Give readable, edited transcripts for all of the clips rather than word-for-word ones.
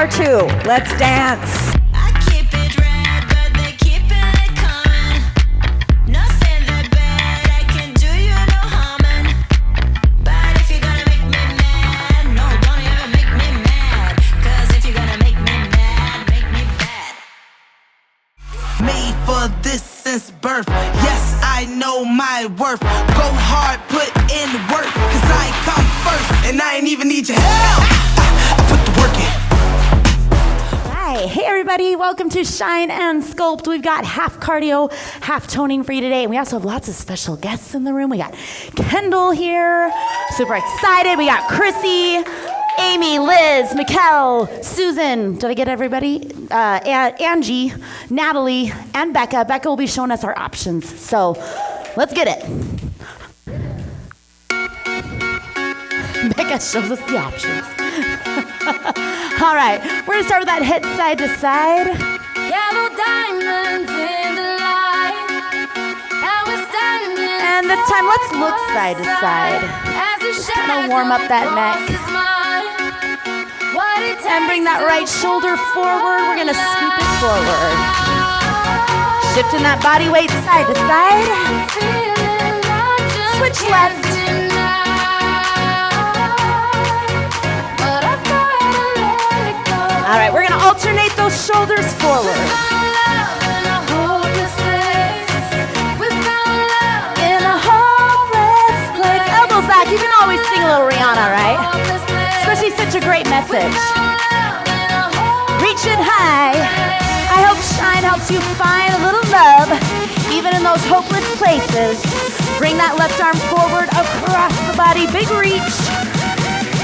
are too. Let's dance. I keep it red, but they keep it coming. Nothing that bad, I can do you no harming. But if you're gonna make me mad, no, don't ever make me mad. Cause if you're gonna make me mad, make me bad. Made for this since birth. Yes, I know my worth. Go hard, put in work. Cause I come first, and I ain't even need your help. I put the work in. Hi, hey everybody, welcome to Shine and Sculpt. We've got half cardio, half toning for you today. And we also have lots of special guests in the room. We got Kendall here, super excited. We got Chrissy, Amy, Liz, Mikkel, Susan, did I get everybody? Angie, Natalie, and Becca. Becca will be showing us our options. So let's get it. Becca shows us the options. All right, we're gonna start with that hit side to side. Yellow diamonds in the light. Now we're standing. And this time, let's look side to side. Just kind of warm up that neck. And bring that right shoulder forward. We're gonna scoop it forward. Shifting that body weight side to side. Switch left. All right, we're gonna alternate those shoulders forward. In a hopeless place. Elbows back. You can always sing a little Rihanna, right? Especially such a great message. Reaching high. I hope Shine helps you find a little love, even in those hopeless places. Bring that left arm forward across the body. Big reach.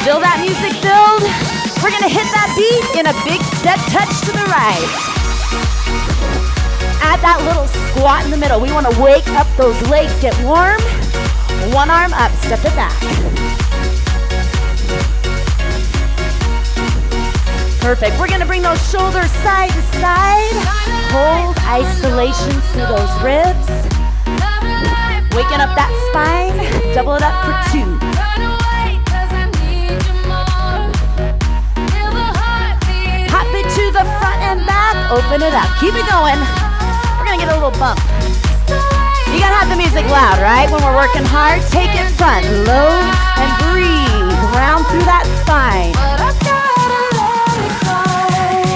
Feel that music build. We're gonna hit that beat in a big step touch to the right. Add that little squat in the middle. We wanna wake up those legs, get warm. One arm up, step it back. Perfect. We're gonna bring those shoulders side to side. Hold isolation through those ribs. Waking up that spine. Double it up for 2. Hop it to the front and back. Open it up. Keep it going. We're gonna get a little bump. You gotta have the music loud, right? When we're working hard, take it front, low, and breathe. Round through that spine.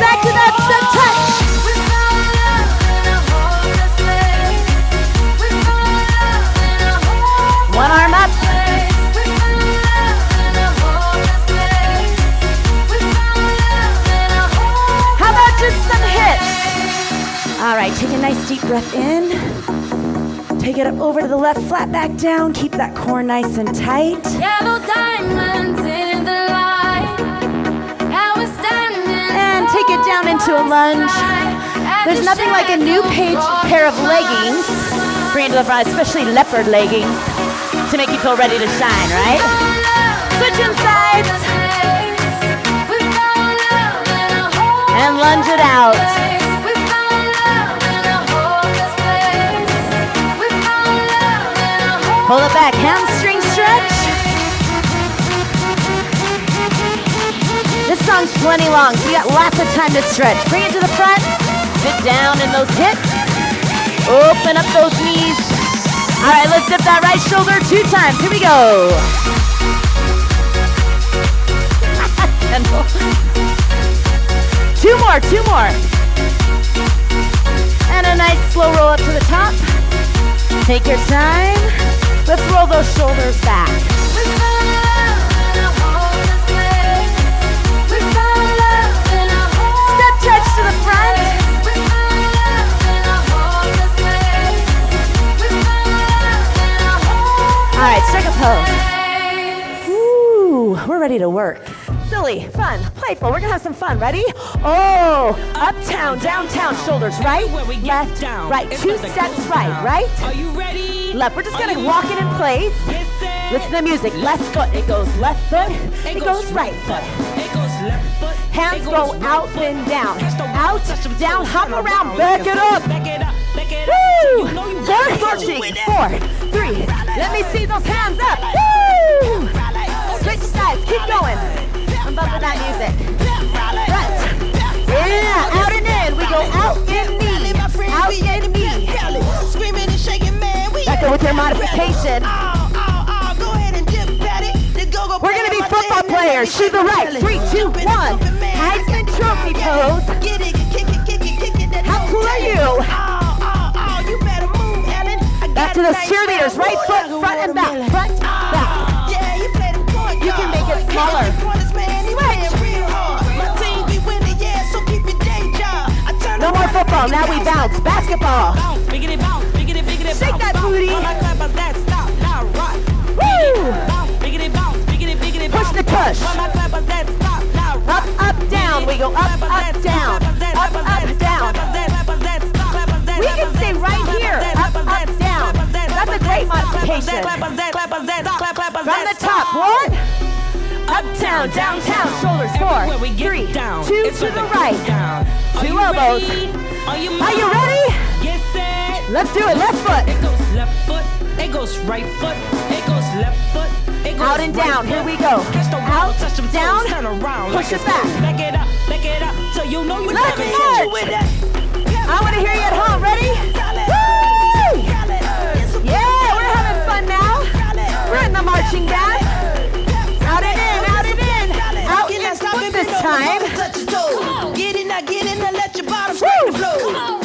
Back to that step touch. One arm up. How about just some hits? All right, take a nice deep breath in. Take it up over to the left, flat back down. Keep that core nice and tight. Yellow diamonds in the light. Now we're standing. And take it down into a lunge. There's nothing like a new pair of leggings, bring it to the front, especially leopard leggings, to make you feel ready to shine, right? Switching sides. And lunge it out. Pull it back, hamstring stretch. This song's plenty long, so you got lots of time to stretch. Bring it to the front, sit down in those hips. Open up those knees. All right, let's dip that right shoulder 2 times. Here we go. Two more. And a nice slow roll up to the top. Take your time. Let's roll those shoulders back. Step touch to the front. All right, strike a pose. Ooh, we're ready to work. Silly, fun, playful. We're gonna have some fun. Ready? Oh, uptown, downtown, shoulders right, left, right. 2 steps right. Are you ready? Left. We're just gonna walk it in place. Listen to the music. Left foot, it goes left foot, it goes right foot. It goes left foot. Hands go out and down. Out, down, hop around, back it up. Back it up. Woo! 4, 3. Let me see those hands up. Woo! Switch sides, keep going. I'm bumping that music. Front, Yeah, out and in. We go out and knee. Out and knee. Screaming and shaking, man. Back up with your modification. Go ahead and dip, Patty. We're going to be football players. To the right. 3, 2, 1. Heisman Trophy pose. Get it, kick it, kick it, kick it. How cool are you? You better move, Ellen. Back to those cheerleaders. Right foot, front and back. Front, back. Yeah, you play the point. You can make it smaller. No more football. Now we bounce. Basketball. Shake that booty. Woo! Push the tush. Up, up, down. We go up, up, down. Up, up, down. We can stay right here. Up, up, down. That's a great modification. From the top. 1. Uptown, downtown. Shoulders. 4, 3, 2 to the right. 2 elbows. Are you ready? Get set. Let's do it. Left foot. It goes left foot. It goes right foot. It goes left foot. It goes Out and right down. foot. Here we go. Catch the Out, wall, touch them toes, down, turn around push like it it's back. gold. Back it up, so you know you Let's never march. with that. I want to hear you at home. Ready? Woo! Yeah, we're having fun now. We're in the marching band. Out and in, out and in. Out and foot this time. Get in, now get in, now let your bottom Woo! strike the flow.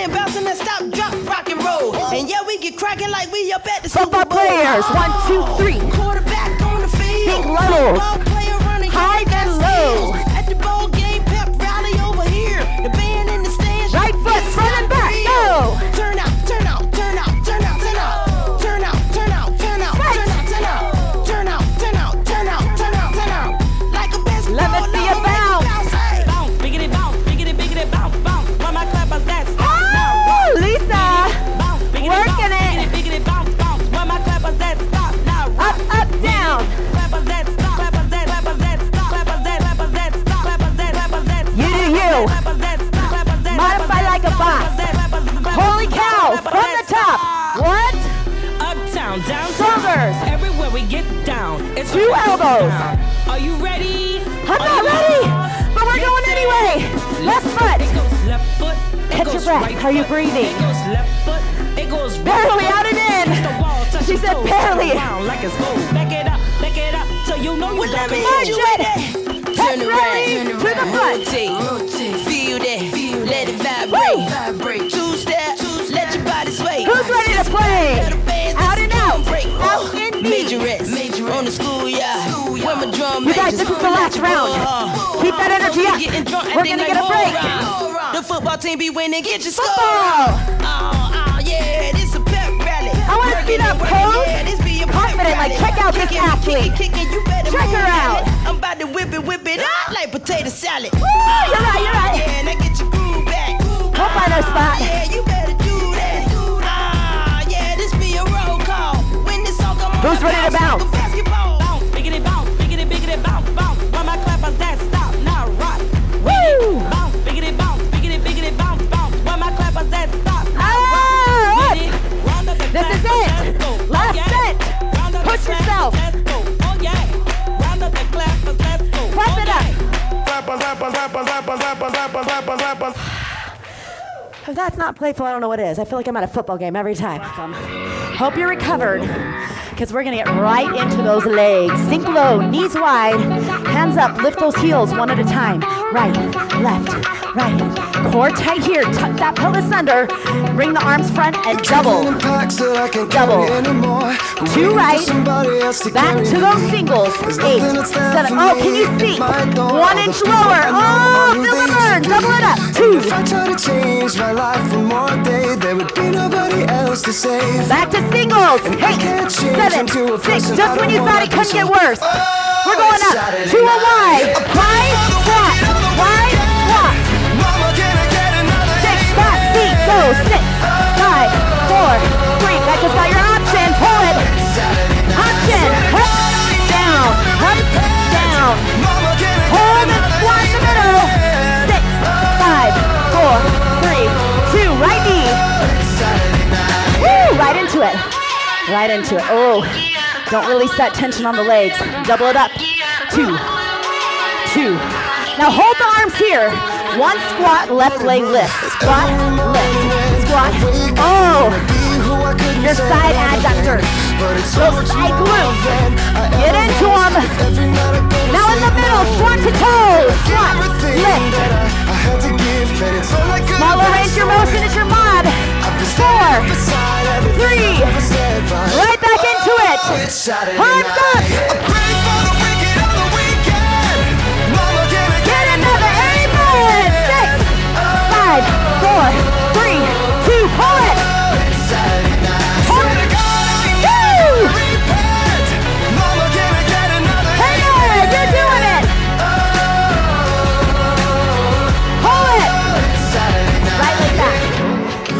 Bouncing and stop, drop, rock and roll. And yeah, we get cracking like we up at the Football Super Bowl. players. 1, 2, 3. Quarterback on the field. Big lows. Ball player running High and low. At the ball game, pep rally over here. The band in the stands. Right foot, front and back. Go. Turn out, turn out, turn out, turn out, turn out. Turn out, turn out, turn out, Right. turn out, turn out. Turn out, turn out, turn out, turn out, turn out. Like a basketball. Let me see you bounce. Hey. Bounce, biggity, bounce, bounce. Why my clappers that stop now? Oh, Lisa. Bounce, biggity, Working bounce, it. biggity, bounce, bounce. Why my clappers that stop now? Up, up, down. Clappers that stop, clappers that stop, clappers that stop, clappers that stop, clappers that stop. You do you. Modify like a boss. Holy cow. From the top. What? Uptown, downtown. Shoulders. Everywhere we get down. It's 2 elbows. Are you ready? I'm not ready, but we're going anyway. Left foot. It goes left foot. It Catch your goes breath. right Are you foot. breathing? It goes left foot. It goes right Barely foot. out and in. Touch the wall, touch She your said toes, barely. turn around like it's gold. Back it up, so you know you Well, let got me it. hit you with that. Head ready to the front. Feel that, let it vibrate. 2 steps, let your body sway. Who's ready to play? Out and out. Out and knee. Majorette, on the schoolyard. Where my drum You guys, this is the last round. Keep that energy up. We're gonna get a break. The football team be winning, get your score. Football. Yeah, this a pep rally. I want to see that pose. Yeah, this be a pep Confident, like, rally. check out this Kicking, athlete. kicking, you better Check move, her out. Ellen. I'm about to whip it out like potato salad. Woo, you're right, you're right. Yeah, now get your groove back. We'll find our spot. Yeah, you better do that. Yeah, this be a roll call. When this song come on, Who's ready to bounce? like a basketball. Bounce, biggity, bounce, bounce. Why my clappers that stop now? Rock. Woo! Bounce, biggity, bounce, bounce. Why my clappers that stop now? Ah, Rock. Get it. Round up the This is clappers, it. let's go. Last Oh, yeah. set. Round up the Push clappers, yourself. Let's go. Oh yeah. Round up the clappers, let's go. Clap Oh, it yeah. up. If that's not playful, I don't know what is. I feel like I'm at a football game every time. Hope you're recovered, because we're going to get right into those legs. Sink low, knees wide, hands up, lift those heels one at a time. Right, left, right. Core tight here, tuck that pelvis under. Bring the arms front and double. Double. 2 right, back to those singles. 8, 7. Oh, can you see? 1 inch lower. Oh, feel the burn. Double it up. 2. If I try to change my life for more day, there would be nobody else to save. Back to singles. 8, 7, 6. Just when you thought it couldn't get worse. We're going up. 2 a wide. Wide squat. Wide squat. 6 back. Feet go. 6, 5, 4, 3. That just got your option. Pull it. Option. Up, down. Up, down. Hold and squat in the middle. 6, 5, 4, 3, 2. Right knee. Woo! Right into it. Right into it. Oh, don't release that tension on the legs. Double it up. 2, 2. Now hold the arms here. One squat, left leg lift. Squat, lift. Squat. Oh, your side adductors. Those side glutes. Get into them. Now in the middle, squat to toes. Squat, lift. Smaller range your motion is your mod. 4, 3, right back into it. Arms up. Get another amen. 6, 5, 4, 3, 2, pull it. Pull it. Woo! Hey, you're doing it. Pull it. Right leg back.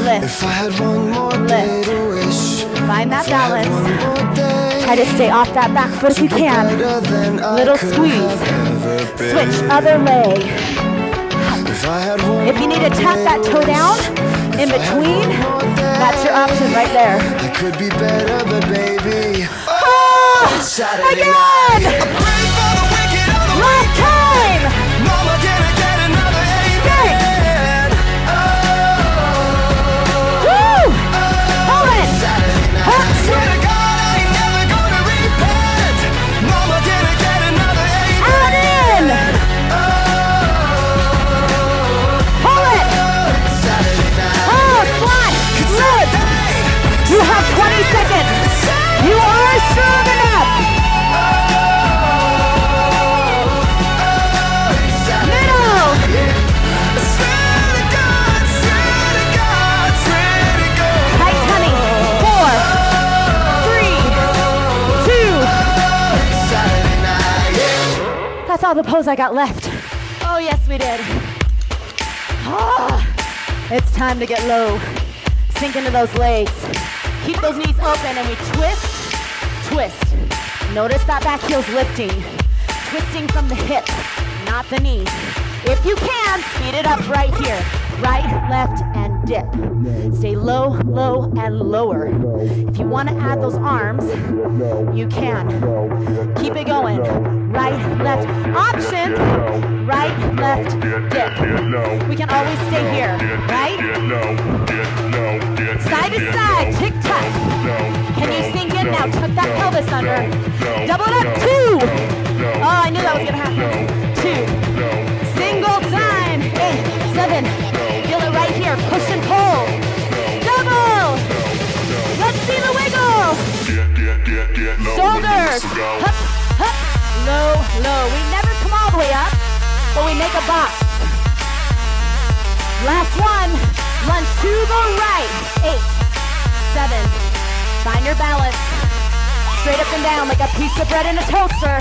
Lift. If I had one more day to wish, Find that if I had balance. one more day, Try to stay off that back foot if you can. better than I Little could squeeze. have ever been. Switch other leg. If I had one If you need to more tap that day toe to down wish, in if I had between, one more day, that's your option right there. I could be better, but baby, Oh, Saturday again! night. Last time! Mama, can I get another 6. Woo! Pull it! Hook. Swear to God, I ain't never gonna repent. Mama, can I get another Add in! Pull it! Oh, squat! Lift! You have 20 seconds. You are strong enough. Middle. Tight tummy. 4, 3, 2. That's all the pose I got left. Oh, yes, we did. Ah, it's time to get low. Sink into those legs. Keep those knees open and we twist, twist. Notice that back heel's lifting. Twisting from the hip, not the knee. If you can, speed it up right here. Right, left, and dip. Stay low, low, and lower. If you want to add those arms, you can. Keep it going. Right, left, option. Right, left, dip. We can always stay here, right? Side to side, tick tock. Can you sink in now? Tuck that pelvis under. Double it up, 2. Oh, I knew that was gonna happen. 2. Single time. 8, 7. Feel it right here. Push and pull. Double. Let's see the wiggle. Shoulders. Up, up. Low, low. We never come all the way up, but we make a box. Last one. Lunge to the right. 8, 7. Find your balance. Straight up and down like a piece of bread in a toaster.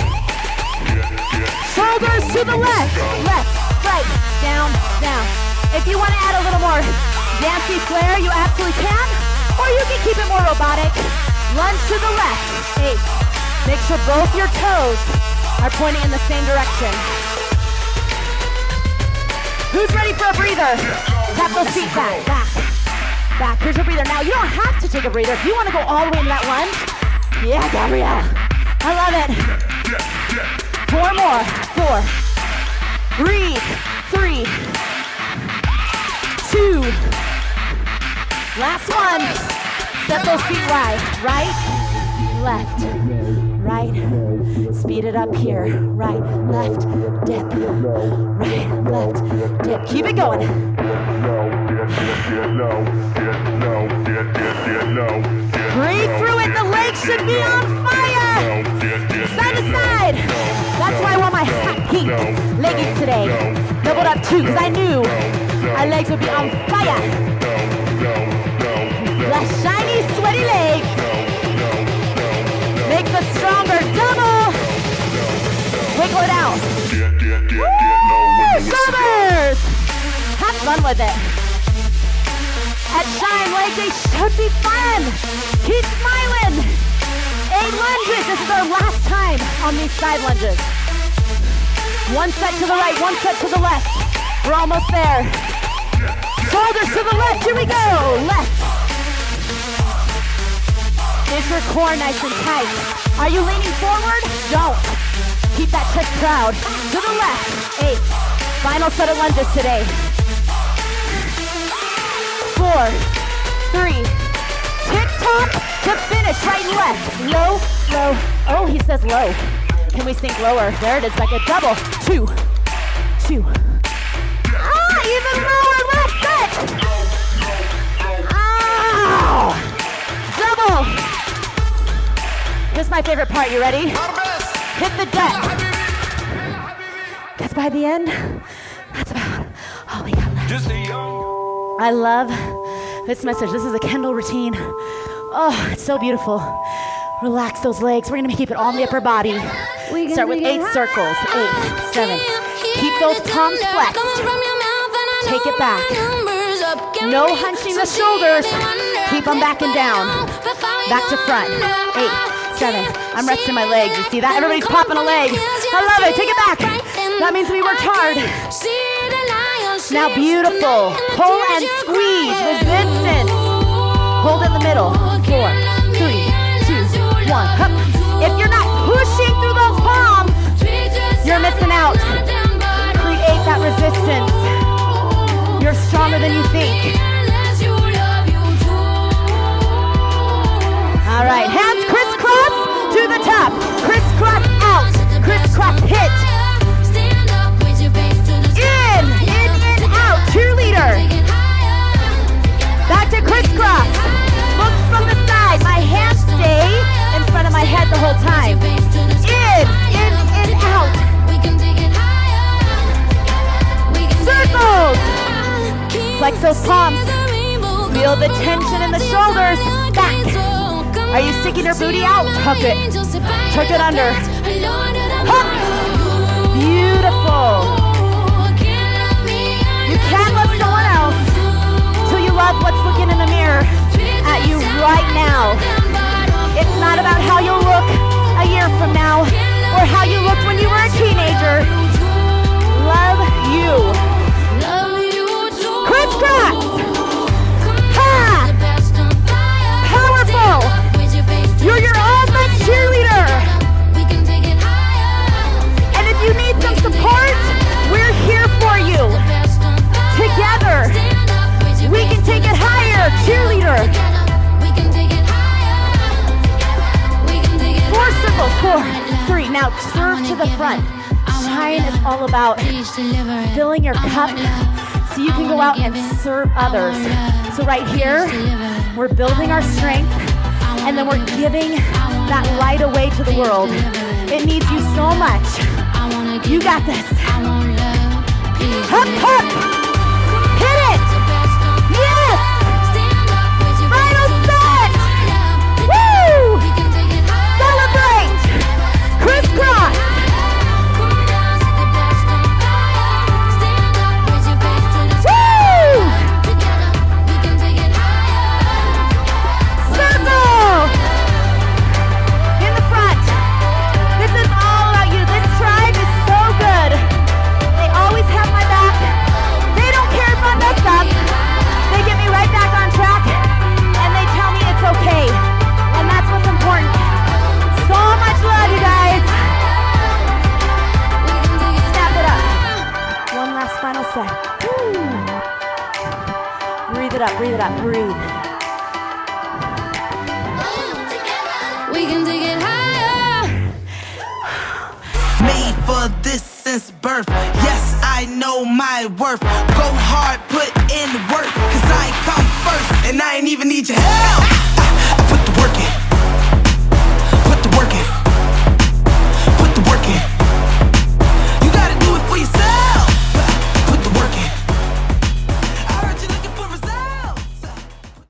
Shoulders to the left. Left, right, down, down. If you want to add a little more dancey flair, you absolutely can. Or you can keep it more robotic. Lunge to the left. 8. Make sure both your toes are pointing in the same direction. Who's ready for a breather? Tap those feet back, back, back. Here's your breather. Now, you don't have to take a breather. If you want to go all the way into that lunge, yeah, Gabrielle. I love it. 4 more. 4. Breathe. 3. 2. Last one. Step those feet wide. Right, left, right. Speed it up here. Right, left, dip. Right, left, dip. Keep it going. Breathe through it. The legs should be on fire. Side to side. That's why I wore my hot pink leggings today. Doubled up too, because I knew our legs would be on fire. The shiny, sweaty legs makes us stronger. Double. Wiggle it out. Woo! Shoulders. Have fun with it. At Shine, leg day should be fun. Keep smiling. 8 lunges. This is our last time on these side lunges. 1 set to the right, 1 set to the left. We're almost there. Shoulders to the left. Here we go. Left. Is your core nice and tight? Are you leaning forward? Don't. Keep that chest proud. To the left. 8, Final set of lunges today. 4, 3, tick tock to finish, right and left. Low, low. Oh, he says low. Can we sink lower? There it is, like a double. 2, 2. Ah, even lower, last set. Ow! Double. Here's my favorite part, you ready? Hit the deck. Because by the end, that's about all we got left. I love this message. This is a Kendall routine. Oh, it's so beautiful. Relax those legs. We're gonna keep it all in the upper body. Start with 8 circles. 8, 7. Keep those palms flexed. Take it back. No hunching the shoulders. Keep them back and down. Back to front. 8, 7. I'm resting my legs. You see that? Everybody's popping a leg. I love it. Take it back. That means we worked hard. Now beautiful. Pull and squeeze. Resistance. Hold in the middle. 4, 3, 2, 1. Hup. If you're not pushing through those palms, you're missing out. Create that resistance. You're stronger than you think. All right, hands crisscross to the top. Crisscross out. Crisscross hit. In, out. Cheerleader. Back to crisscross. Look from the side. My hands stay in front of my head the whole time. In, out. Circles. Flex those palms. Feel the tension in the shoulders. Back. Are you sticking your booty out? Tuck it. Tuck it under. Hup. Beautiful. You can't love someone else till you love what's looking in the mirror at you right now. It's not about how you'll look a year from now or how you looked when you were a teenager. Love you. Crisscross. Ha! Powerful. You're your own best cheerleader. And if you need some support, we're here for you. Together, we can take it higher. Cheerleader. 4 circles. 4, 3. Now serve to the front. Shine is all about filling your cup so you can go out and serve others. So right here, we're building our strength, and then we're giving that light away to the world. It needs you so much. You got this. Hup, hup. Hit it. Yes. Final set. Woo. Celebrate. Crisscross. Breathe it up, breathe. We can take it higher. Made for this since birth. Yes, I know my worth. Go hard, put in work, 'cause I come